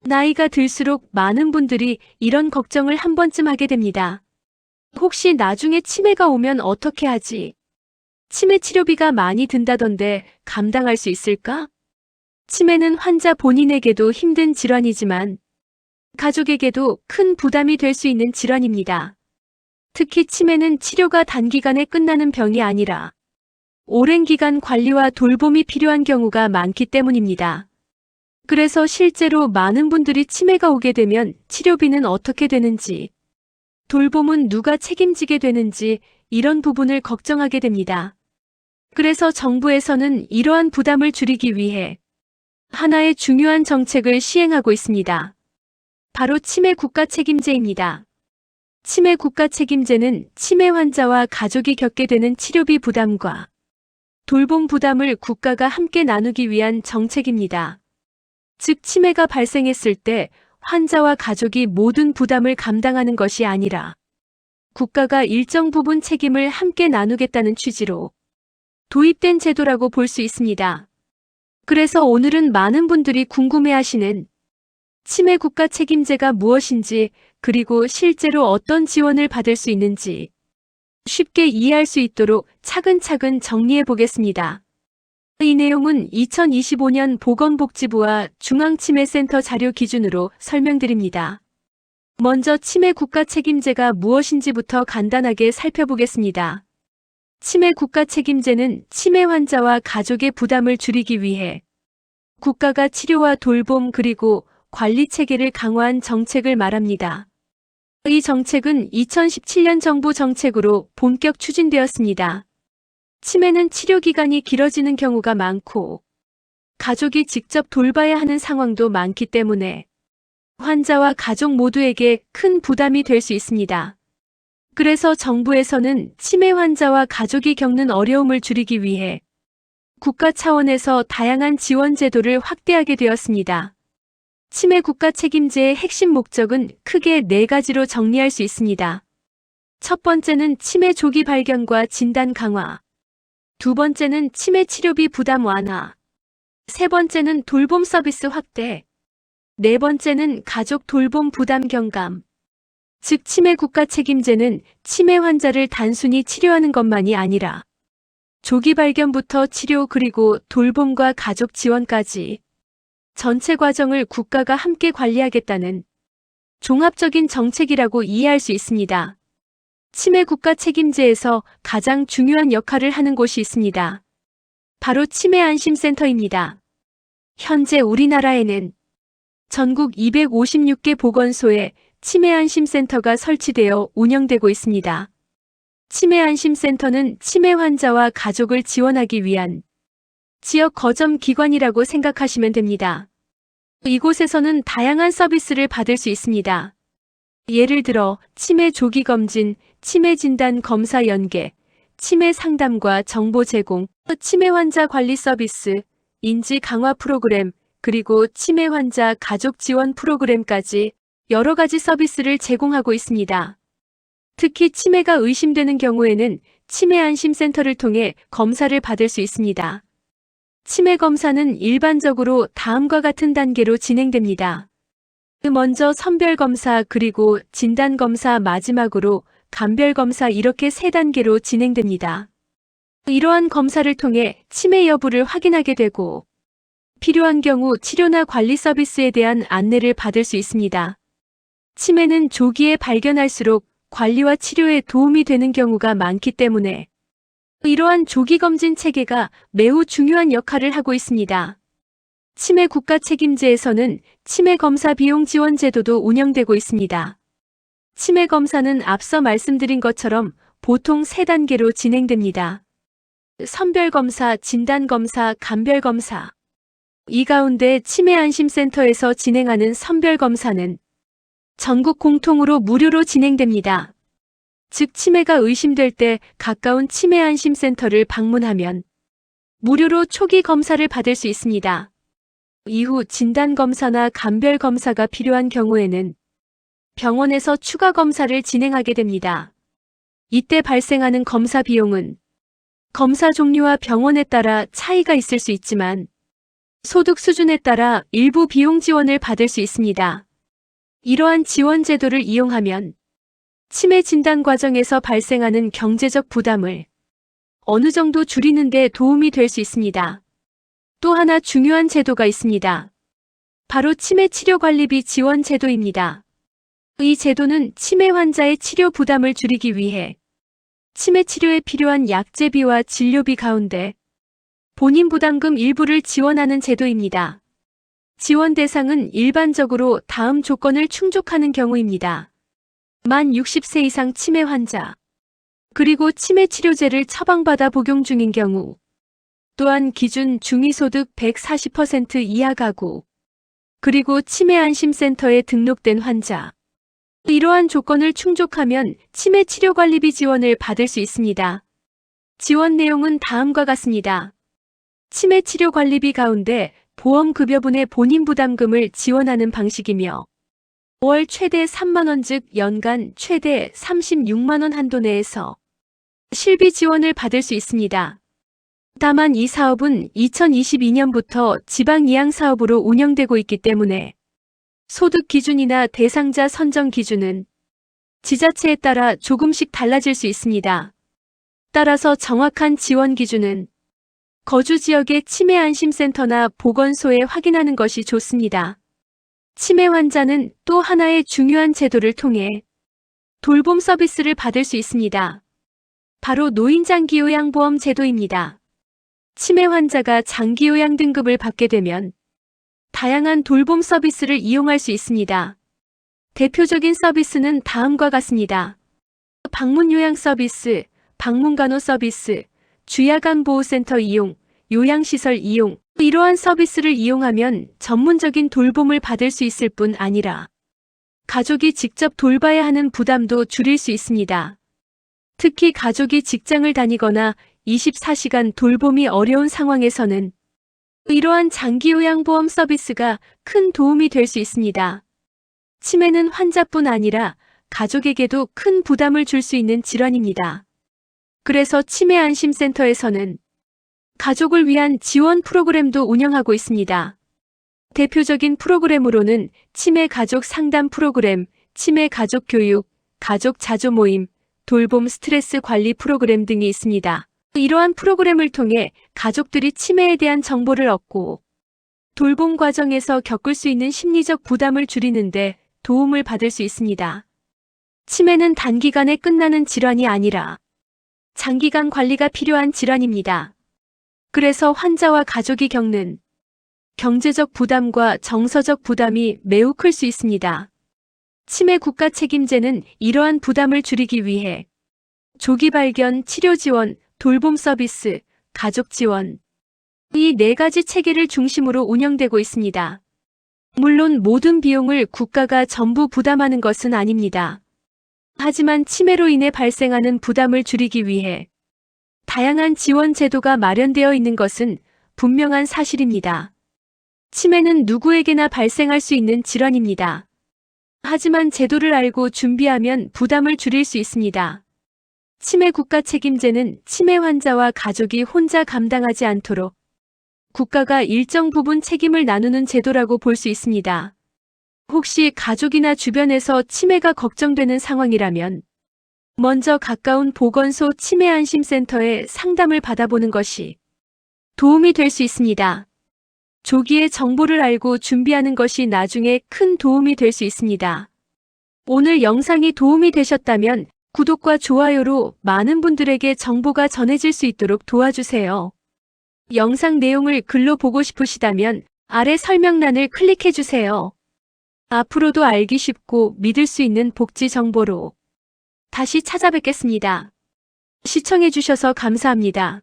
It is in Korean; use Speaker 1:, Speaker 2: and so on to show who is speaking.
Speaker 1: 나이가 들수록 많은 분들이 이런 걱정을 한 번쯤 하게 됩니다. 혹시 나중에 치매가 오면 어떻게 하지? 치매 치료비가 많이 든다던데 감당할 수 있을까? 치매는 환자 본인에게도 힘든 질환이지만 가족에게도 큰 부담이 될 수 있는 질환입니다. 특히 치매는 치료가 단기간에 끝나는 병이 아니라 오랜 기간 관리와 돌봄이 필요한 경우가 많기 때문입니다. 그래서 실제로 많은 분들이 치매가 오게 되면 치료비는 어떻게 되는지, 돌봄은 누가 책임지게 되는지 이런 부분을 걱정하게 됩니다. 그래서 정부에서는 이러한 부담을 줄이기 위해 하나의 중요한 정책을 시행하고 있습니다. 바로 치매 국가 책임제입니다. 치매 국가 책임제는 치매 환자와 가족이 겪게 되는 치료비 부담과 돌봄 부담을 국가가 함께 나누기 위한 정책입니다. 즉, 치매가 발생했을 때 환자와 가족이 모든 부담을 감당하는 것이 아니라 국가가 일정 부분 책임을 함께 나누겠다는 취지로 도입된 제도라고 볼 수 있습니다. 그래서 오늘은 많은 분들이 궁금해하시는 치매 국가 책임제가 무엇인지, 그리고 실제로 어떤 지원을 받을 수 있는지 쉽게 이해할 수 있도록 차근차근 정리해 보겠습니다. 이 내용은 2025년 보건복지부와 중앙치매센터 자료 기준으로 설명드립니다. 먼저 치매 국가 책임제가 무엇인지부터 간단하게 살펴보겠습니다. 치매 국가 책임제는 치매 환자와 가족의 부담을 줄이기 위해 국가가 치료와 돌봄 그리고 관리 체계를 강화한 정책을 말합니다. 이 정책은 2017년 정부 정책으로 본격 추진되었습니다. 치매는 치료 기간이 길어지는 경우가 많고 가족이 직접 돌봐야 하는 상황도 많기 때문에 환자와 가족 모두에게 큰 부담이 될 수 있습니다. 그래서 정부에서는 치매 환자와 가족이 겪는 어려움을 줄이기 위해 국가 차원에서 다양한 지원 제도를 확대하게 되었습니다. 치매 국가 책임제의 핵심 목적은 크게 4가지로 정리할 수 있습니다. 첫 번째는 치매 조기 발견과 진단 강화. 두 번째는 치매 치료비 부담 완화. 세 번째는 돌봄 서비스 확대. 네 번째는 가족 돌봄 부담 경감. 즉, 치매 국가 책임제는 치매 환자를 단순히 치료하는 것만이 아니라 조기 발견부터 치료 그리고 돌봄과 가족 지원까지 전체 과정을 국가가 함께 관리하겠다는 종합적인 정책이라고 이해할 수 있습니다. 치매 국가 책임제에서 가장 중요한 역할을 하는 곳이 있습니다. 바로 치매 안심센터입니다. 현재 우리나라에는 전국 256개 보건소에 치매 안심센터가 설치되어 운영되고 있습니다. 치매 안심센터는 치매 환자와 가족을 지원하기 위한 지역 거점 기관이라고 생각하시면 됩니다. 이곳에서는 다양한 서비스를 받을 수 있습니다. 예를 들어 치매 조기 검진, 치매 진단 검사 연계, 치매 상담과 정보 제공, 치매 환자 관리 서비스, 인지 강화 프로그램, 그리고 치매 환자 가족 지원 프로그램까지 여러 가지 서비스를 제공하고 있습니다. 특히 치매가 의심되는 경우에는 치매 안심센터를 통해 검사를 받을 수 있습니다. 치매 검사는 일반적으로 다음과 같은 단계로 진행됩니다. 먼저 선별검사, 그리고 진단검사, 마지막으로 감별검사, 이렇게 3단계로 진행됩니다. 이러한 검사를 통해 치매 여부를 확인하게 되고 필요한 경우 치료나 관리 서비스에 대한 안내를 받을 수 있습니다. 치매는 조기에 발견할수록 관리와 치료에 도움이 되는 경우가 많기 때문에 이러한 조기검진 체계가 매우 중요한 역할을 하고 있습니다. 치매 국가 책임제에서는 치매 검사 비용 지원 제도도 운영되고 있습니다. 치매 검사는 앞서 말씀드린 것처럼 보통 3단계로 진행됩니다. 선별검사, 진단검사, 감별검사. 이 가운데 치매 안심센터에서 진행하는 선별검사는 전국 공통으로 무료로 진행됩니다. 즉, 치매가 의심될 때 가까운 치매 안심센터를 방문하면 무료로 초기 검사를 받을 수 있습니다. 이후 진단검사나 감별검사가 필요한 경우에는 병원에서 추가 검사를 진행하게 됩니다. 이때 발생하는 검사 비용은 검사 종류와 병원에 따라 차이가 있을 수 있지만 소득 수준에 따라 일부 비용 지원을 받을 수 있습니다. 이러한 지원 제도를 이용하면 치매 진단 과정에서 발생하는 경제적 부담을 어느 정도 줄이는 데 도움이 될 수 있습니다. 또 하나 중요한 제도가 있습니다. 바로 치매 치료관리비 지원 제도입니다. 이 제도는 치매 환자의 치료 부담을 줄이기 위해 치매 치료에 필요한 약제비와 진료비 가운데 본인 부담금 일부를 지원하는 제도입니다. 지원 대상은 일반적으로 다음 조건을 충족하는 경우입니다. 만 60세 이상 치매 환자, 그리고 치매 치료제를 처방받아 복용 중인 경우, 또한 기준 중위소득 140% 이하 가구, 그리고 치매 안심센터에 등록된 환자. 이러한 조건을 충족하면 치매 치료관리비 지원을 받을 수 있습니다. 지원 내용은 다음과 같습니다. 치매 치료관리비 가운데 보험급여분의 본인 부담금을 지원하는 방식이며 월 최대 3만원 즉 연간 최대 36만원 한도 내에서 실비 지원을 받을 수 있습니다. 다만 이 사업은 2022년부터 지방이양사업으로 운영되고 있기 때문에 소득 기준이나 대상자 선정 기준은 지자체에 따라 조금씩 달라질 수 있습니다. 따라서 정확한 지원 기준은 거주 지역의 치매 안심센터나 보건소에 확인하는 것이 좋습니다. 치매 환자는 또 하나의 중요한 제도를 통해 돌봄 서비스를 받을 수 있습니다. 바로 노인장기요양보험 제도입니다. 치매 환자가 장기요양 등급을 받게 되면 다양한 돌봄 서비스를 이용할 수 있습니다. 대표적인 서비스는 다음과 같습니다. 방문요양 서비스, 방문간호 서비스, 주야간보호센터 이용, 요양시설 이용. 이러한 서비스를 이용하면 전문적인 돌봄을 받을 수 있을 뿐 아니라 가족이 직접 돌봐야 하는 부담도 줄일 수 있습니다. 특히 가족이 직장을 다니거나 24시간 돌봄이 어려운 상황에서는 이러한 장기요양보험 서비스가 큰 도움이 될 수 있습니다. 치매는 환자뿐 아니라 가족에게도 큰 부담을 줄 수 있는 질환입니다. 그래서 치매 안심센터에서는 가족을 위한 지원 프로그램도 운영하고 있습니다. 대표적인 프로그램으로는 치매 가족 상담 프로그램, 치매 가족 교육, 가족 자조 모임, 돌봄 스트레스 관리 프로그램 등이 있습니다. 이러한 프로그램을 통해 가족들이 치매에 대한 정보를 얻고 돌봄 과정에서 겪을 수 있는 심리적 부담을 줄이는데 도움을 받을 수 있습니다. 치매는 단기간에 끝나는 질환이 아니라 장기간 관리가 필요한 질환입니다. 그래서 환자와 가족이 겪는 경제적 부담과 정서적 부담이 매우 클 수 있습니다. 치매 국가 책임제는 이러한 부담을 줄이기 위해 조기 발견, 치료 지원, 돌봄 서비스, 가족 지원, 이 네 가지 체계를 중심으로 운영되고 있습니다. 물론 모든 비용을 국가가 전부 부담하는 것은 아닙니다. 하지만 치매로 인해 발생하는 부담을 줄이기 위해 다양한 지원 제도가 마련되어 있는 것은 분명한 사실입니다. 치매는 누구에게나 발생할 수 있는 질환입니다. 하지만 제도를 알고 준비하면 부담을 줄일 수 있습니다. 치매 국가 책임제는 치매 환자와 가족이 혼자 감당하지 않도록 국가가 일정 부분 책임을 나누는 제도라고 볼 수 있습니다. 혹시 가족이나 주변에서 치매가 걱정되는 상황이라면 먼저 가까운 보건소 치매 안심센터에 상담을 받아보는 것이 도움이 될 수 있습니다. 조기에 정보를 알고 준비하는 것이 나중에 큰 도움이 될 수 있습니다. 오늘 영상이 도움이 되셨다면 구독과 좋아요로 많은 분들에게 정보가 전해질 수 있도록 도와주세요. 영상 내용을 글로 보고 싶으시다면 아래 설명란을 클릭해주세요. 앞으로도 알기 쉽고 믿을 수 있는 복지 정보로 다시 찾아뵙겠습니다. 시청해주셔서 감사합니다.